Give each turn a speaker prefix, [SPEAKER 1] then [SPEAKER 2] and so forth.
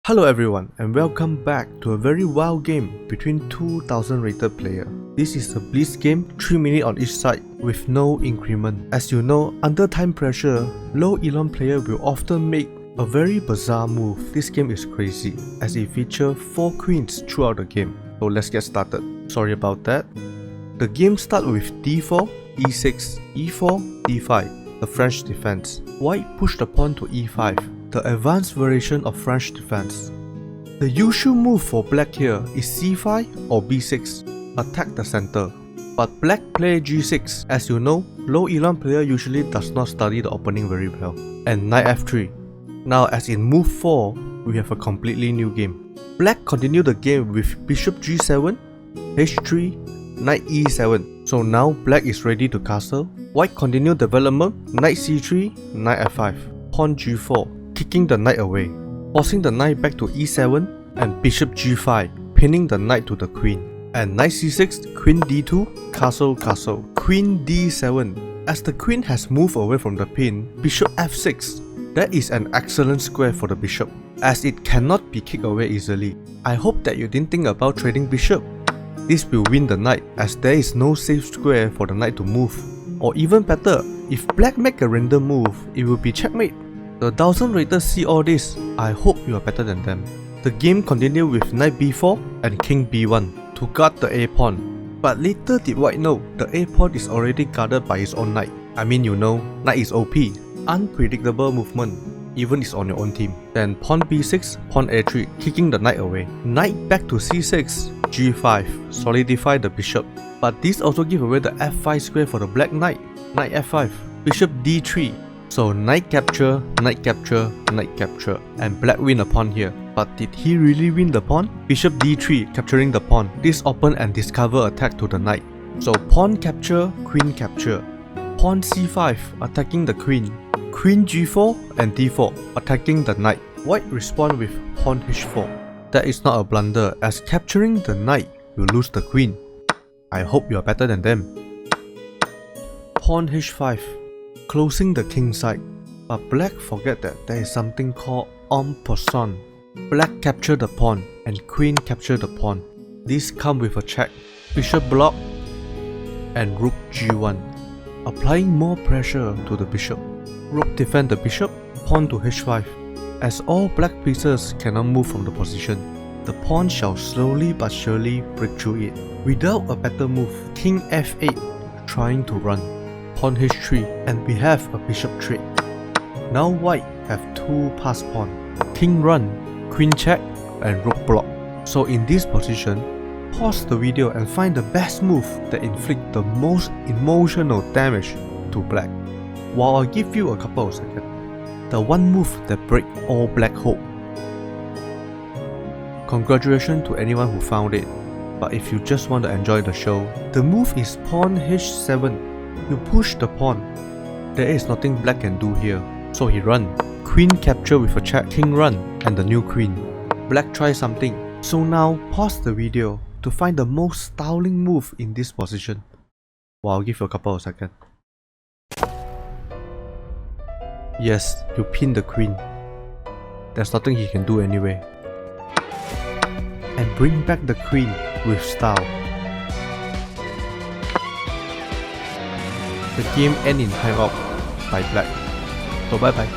[SPEAKER 1] Hello everyone and welcome back to a very wild game between 2000 rated player. This is a blitz game, 3 minutes on each side with no increment. As you know, under time pressure, low echelon player will often make a very bizarre move. This game is crazy as it features 4 queens throughout the game. So let's get started. Sorry about that. The game starts with d4, e6, e4, d5, the French defense. White push the pawn to e5. The advanced variation of French defense. The usual move for black here is c5 or b6, attack the center. But black play g6. As you know, low echelon player usually does not study the opening very well. And knight f3. Now as in move 4, we have a completely new game. Black continue the game with bishop g7, h3, knight e7. So now black is ready to castle. White continue development, knight c3, knight f5, pawn g4. Kicking the knight away, forcing the knight back to e7 and bishop g5, pinning the knight to the queen. And knight c6, queen d2, castle, queen d7. As the queen has moved away from the pin, bishop f6. That is an excellent square for the bishop, as it cannot be kicked away easily. I hope that you didn't think about trading bishop. This will win the knight, as there is no safe square for the knight to move. Or even better, if black make a random move, it will be checkmate. The 1000 raters see all this, I hope you are better than them. The game continued with knight b4 and king b1 to guard the a-pawn. But little did white know, the a-pawn is already guarded by his own knight. I mean, you know, knight is OP, unpredictable movement, even is on your own team. Then pawn b6, pawn a3, kicking the knight away. Knight back to c6, g5, solidify the bishop. But this also give away the f5 square for the black knight. Knight f5, bishop d3. So knight capture, and black win a pawn here. But did he really win the pawn? Bishop d3 capturing the pawn. This open and discover attack to the knight. So pawn capture, pawn c5 attacking the queen, queen g4 and d4 attacking the knight. White respond with pawn h4. That is not a blunder, as capturing the knight will lose the queen. I hope you are better than them. Pawn h5. Closing the king side, but black forget that there is something called en passant. Black capture the pawn and queen capture the pawn. This come with a check, bishop block and rook g1, applying more pressure to the bishop. Rook defend the bishop, pawn to h5. As all black pieces cannot move from the position, the pawn shall slowly but surely break through it. Without a better move, king f8 trying to run. Pawn h3 and we have a bishop trade. Now white have 2 pass pawn, king run, queen check and rook block. So in this position, pause the video and find the best move that inflict the most emotional damage to black. While I give you a couple of seconds, the one move that break all black hope. Congratulations to anyone who found it, but if you just want to enjoy the show, the move is pawn h7. You push the pawn. There is nothing black can do here, so he run. Queen capture with a check, king run, and the new queen. Black try something, so now pause the video to find the most styling move in this position. Well, I'll give you a couple of seconds. Yes, you pin the queen. There's nothing he can do anyway. And bring back the queen with style. The game ends in timeout by black. So bye bye.